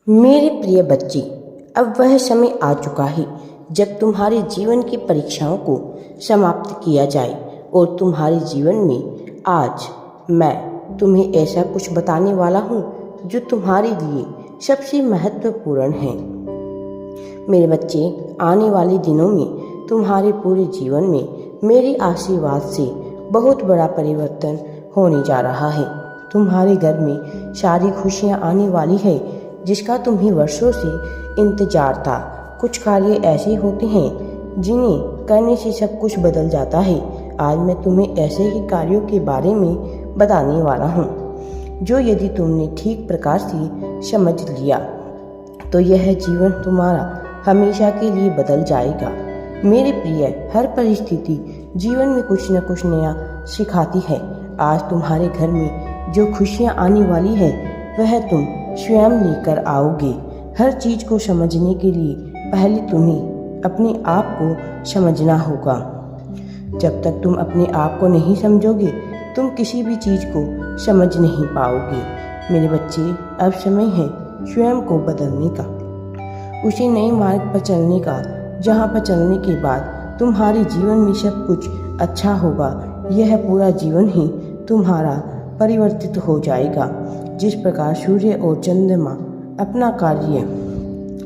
मेरे प्रिय बच्चे, अब वह समय आ चुका है जब तुम्हारे जीवन की परीक्षाओं को समाप्त किया जाए और तुम्हारे जीवन में आज मैं तुम्हें ऐसा कुछ बताने वाला हूँ जो तुम्हारे लिए सबसे महत्वपूर्ण है। मेरे बच्चे, आने वाले दिनों में तुम्हारे पूरे जीवन में मेरे आशीर्वाद से बहुत बड़ा परिवर्तन होने जा रहा है। तुम्हारे घर में सारी खुशियाँ आने वाली है जिसका तुम्हें वर्षों से इंतजार था। कुछ कार्य ऐसे होते हैं जिन्हें करने से सब कुछ बदल जाता है। आज मैं तुम्हें ऐसे ही कार्यों के बारे में बताने वाला हूँ जो यदि तुमने ठीक प्रकार से समझ लिया तो यह जीवन तुम्हारा हमेशा के लिए बदल जाएगा। मेरे प्रिय, हर परिस्थिति जीवन में कुछ न कुछ नया सिखाती है। आज तुम्हारे घर में जो खुशियाँ आने वाली है वह तुम स्वयं लेकर आओगे। हर चीज़ को समझने के लिए पहले तुम्हें अपने आप को समझना होगा। जब तक तुम अपने आप को नहीं समझोगे तुम किसी भी चीज़ को समझ नहीं पाओगे। मेरे बच्चे, अब समय है स्वयं को बदलने का, उसी नए मार्ग पर चलने का जहाँ पर चलने के बाद तुम्हारे जीवन में सब कुछ अच्छा होगा। यह पूरा जीवन ही तुम्हारा परिवर्तित हो जाएगा। जिस प्रकार सूर्य और चंद्रमा अपना कार्य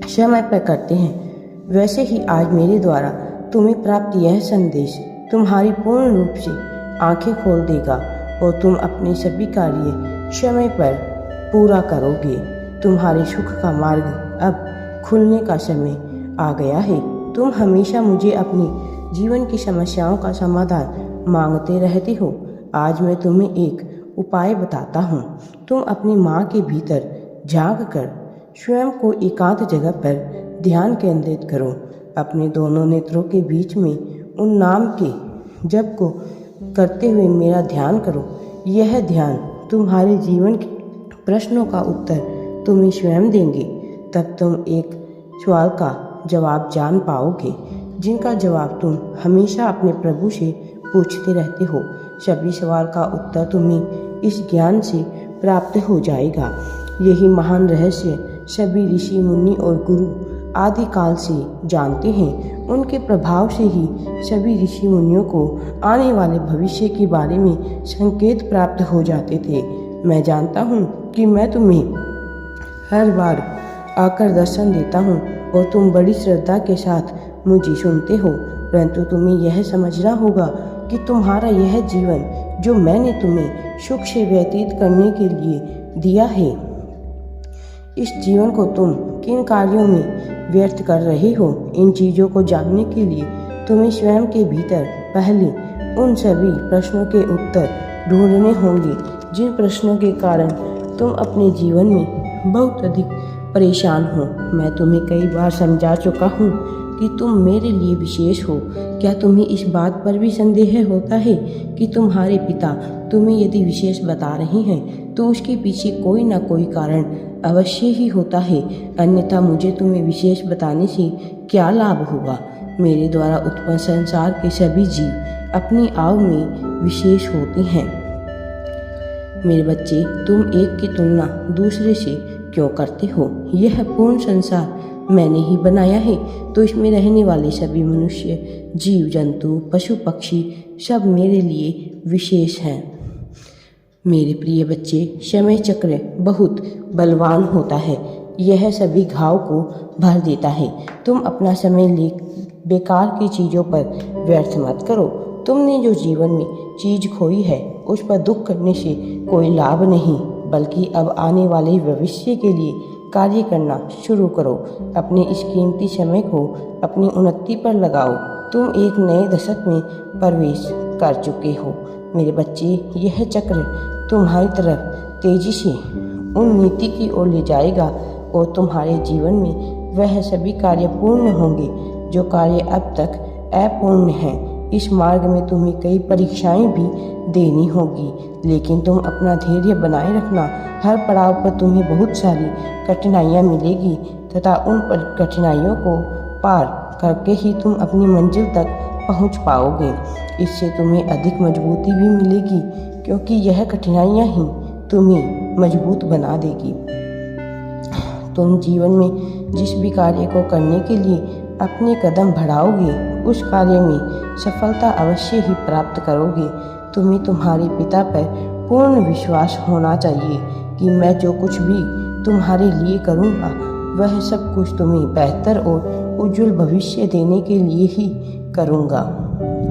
समय पर करते हैं वैसे ही आज मेरे द्वारा तुम्हें प्राप्त यह संदेश तुम्हारी पूर्ण रूप से आंखें खोल देगा और तुम अपने सभी कार्य समय पर पूरा करोगे। तुम्हारे सुख का मार्ग अब खुलने का समय आ गया है। तुम हमेशा मुझे अपने जीवन की समस्याओं का समाधान मांगते रहते हो। आज मैं तुम्हें एक उपाय बताता हूँ। तुम अपनी माँ के भीतर झांक कर स्वयं को एकांत जगह पर ध्यान केंद्रित करो। अपने दोनों नेत्रों के बीच में उन नाम के जप को करते हुए मेरा ध्यान करो। यह ध्यान तुम्हारे जीवन के प्रश्नों का उत्तर तुम्हें स्वयं देंगे। तब तुम एक सवाल का जवाब जान पाओगे जिनका जवाब तुम हमेशा अपने प्रभु से पूछते रहते हो। सभी सवाल का उत्तर तुम्हें इस ज्ञान से प्राप्त हो जाएगा। यही महान रहस्य सभी ऋषि मुनि और गुरु आदि काल से जानते हैं। उनके प्रभाव से ही सभी ऋषि मुनियों को आने वाले भविष्य के बारे में संकेत प्राप्त हो जाते थे। मैं जानता हूँ कि मैं तुम्हें हर बार आकर दर्शन देता हूँ और तुम बड़ी श्रद्धा के साथ मुझे सुनते हो, परंतु तुम्हें यह समझना होगा कि तुम्हारा यह जीवन जो मैंने तुम्हें सुख से व्यतीत करने के लिए दिया है, इस जीवन को तुम किन कार्यों में व्यर्थ कर रहे हो। इन चीज़ों को जानने के लिए तुम्हें स्वयं के भीतर पहले उन सभी प्रश्नों के उत्तर ढूंढने होंगे जिन प्रश्नों के कारण तुम अपने जीवन में बहुत अधिक परेशान हो। मैं तुम्हें कई बार समझा चुका हूँ कि तुम मेरे लिए विशेष हो। क्या तुम्हें इस बात पर भी संदेह होता है कि तुम्हारे पिता तुम्हें यदि विशेष बता रहे हैं तो उसके पीछे कोई ना कोई कारण अवश्य ही होता है, अन्यथा मुझे तुम्हें विशेष बताने से क्या लाभ होगा। मेरे द्वारा उत्पन्न संसार के सभी जीव अपनी आव में विशेष होते हैं। मेरे बच्चे, तुम एक की तुलना दूसरे से क्यों करते हो? यह पूर्ण संसार मैंने ही बनाया है, तो इसमें रहने वाले सभी मनुष्य, जीव जंतु, पशु पक्षी सब मेरे लिए विशेष हैं। मेरे प्रिय बच्चे, समय चक्र बहुत बलवान होता है। यह सभी घाव को भर देता है। तुम अपना समय ले बेकार की चीज़ों पर व्यर्थ मत करो। तुमने जो जीवन में चीज़ खोई है उस पर दुख करने से कोई लाभ नहीं, बल्कि अब आने वाले भविष्य के लिए कार्य करना शुरू करो। अपने इस कीमती समय को अपनी उन्नति पर लगाओ। तुम एक नए दशक में प्रवेश कर चुके हो। मेरे बच्चे, यह चक्र तुम्हारी तरफ तेजी से उन्नति की ओर ले जाएगा और तुम्हारे जीवन में वह सभी कार्य पूर्ण होंगे जो कार्य अब तक अपूर्ण हैं। इस मार्ग में तुम्हें कई परीक्षाएं भी देनी होगी, लेकिन तुम अपना धैर्य बनाए रखना। हर पड़ाव पर तुम्हें बहुत सारी कठिनाइयाँ मिलेगी तथा उन कठिनाइयों को पार करके ही तुम अपनी मंजिल तक पहुँच पाओगे। इससे तुम्हें अधिक मजबूती भी मिलेगी क्योंकि यह कठिनाइयाँ ही तुम्हें मजबूत बना देगी। तुम जीवन में जिस भी कार्य को करने के लिए अपने कदम बढ़ाओगे उस कार्य में सफलता अवश्य ही प्राप्त करोगे। तुम्हें तुम्हारे पिता पर पूर्ण विश्वास होना चाहिए कि मैं जो कुछ भी तुम्हारे लिए करूँगा वह सब कुछ तुम्हें बेहतर और उज्जवल भविष्य देने के लिए ही करूँगा।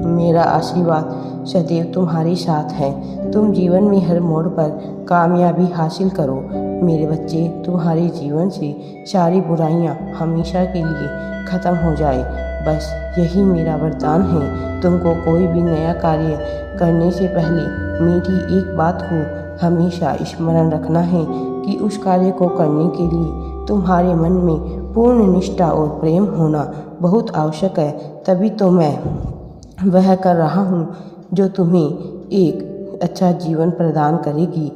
मेरा आशीर्वाद सदैव तुम्हारे साथ है। तुम जीवन में हर मोड़ पर कामयाबी हासिल करो। मेरे बच्चे, तुम्हारे जीवन से सारी बुराइयां हमेशा के लिए ख़त्म हो जाए, बस यही मेरा वरदान है। तुमको कोई भी नया कार्य करने से पहले मेरी एक बात को हमेशा स्मरण रखना है कि उस कार्य को करने के लिए तुम्हारे मन में पूर्ण निष्ठा और प्रेम होना बहुत आवश्यक है। तभी तो मैं वह कर रहा हूँ जो तुम्हें एक अच्छा जीवन प्रदान करेगी।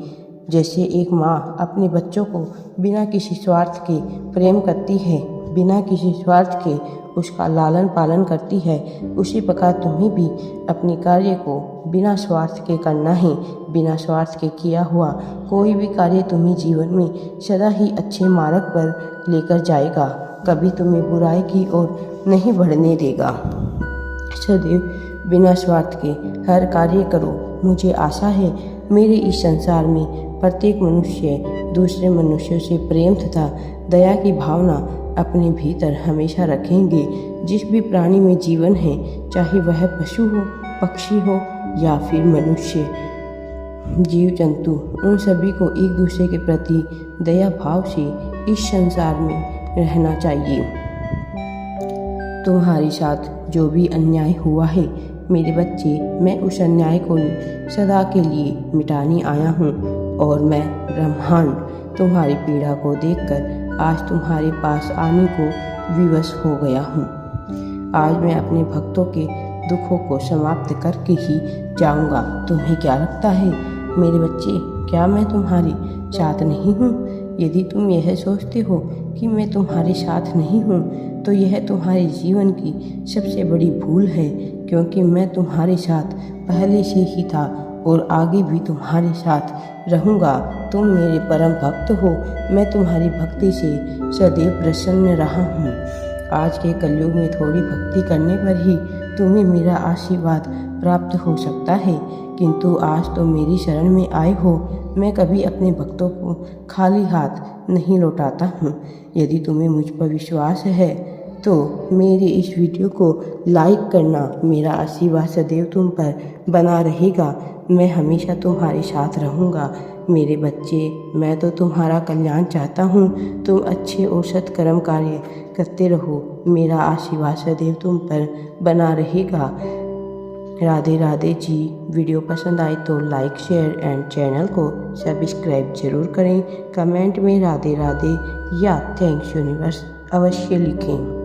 जैसे एक माँ अपने बच्चों को बिना किसी स्वार्थ के प्रेम करती है, बिना किसी स्वार्थ के उसका लालन पालन करती है, उसी प्रकार तुम्हें भी अपने कार्य को बिना स्वार्थ के करना है। बिना स्वार्थ के किया हुआ कोई भी कार्य तुम्हें जीवन में सदा ही अच्छे मार्ग पर लेकर जाएगा, कभी तुम्हें बुराई की ओर नहीं बढ़ने देगा। सदैव बिना स्वार्थ के हर कार्य करो। मुझे आशा है मेरे इस संसार में प्रत्येक मनुष्य दूसरे मनुष्यों से प्रेम तथा दया की भावना अपने भीतर हमेशा रखेंगे। जिस भी प्राणी में जीवन है, चाहे वह पशु हो, पक्षी हो या फिर मनुष्य, जीव जंतु, उन सभी को एक दूसरे के प्रति दया भाव से इस संसार में रहना चाहिए। तुम्हारे साथ जो भी अन्याय हुआ है मेरे बच्चे, मैं उस अन्याय को सदा के लिए मिटाने आया हूँ और मैं ब्रह्मांड तुम्हारी पीड़ा को देखकर आज तुम्हारे पास आने को विवश हो गया हूँ। आज मैं अपने भक्तों के दुखों को समाप्त करके ही जाऊँगा। तुम्हें क्या लगता है मेरे बच्चे, क्या मैं तुम्हारे साथ नहीं हूँ? यदि तुम यह सोचते हो कि मैं तुम्हारे साथ नहीं हूँ तो यह तुम्हारे जीवन की सबसे बड़ी भूल है, क्योंकि मैं तुम्हारे साथ पहले से ही था और आगे भी तुम्हारे साथ रहूँगा। तुम मेरे परम भक्त हो, मैं तुम्हारी भक्ति से सदैव प्रसन्न रहा हूँ। आज के कलयुग में थोड़ी भक्ति करने पर ही तुम्हें मेरा आशीर्वाद प्राप्त हो सकता है, किंतु आज तो मेरी शरण में आए हो, मैं कभी अपने भक्तों को खाली हाथ नहीं लौटाता हूँ। यदि तुम्हें मुझ पर विश्वास है तो मेरे इस वीडियो को लाइक करना। मेरा आशीर्वाद सदैव तुम पर बना रहेगा। मैं हमेशा तुम्हारे साथ रहूँगा। मेरे बच्चे, मैं तो तुम्हारा कल्याण चाहता हूँ। तुम अच्छे और सत्कर्म कार्य करते रहो। मेरा आशीर्वाद सदैव तुम पर बना रहेगा। राधे राधे जी। वीडियो पसंद आए तो लाइक, शेयर एंड चैनल को सब्सक्राइब जरूर करें। कमेंट में राधे राधे या थैंक्स यूनिवर्स अवश्य लिखें।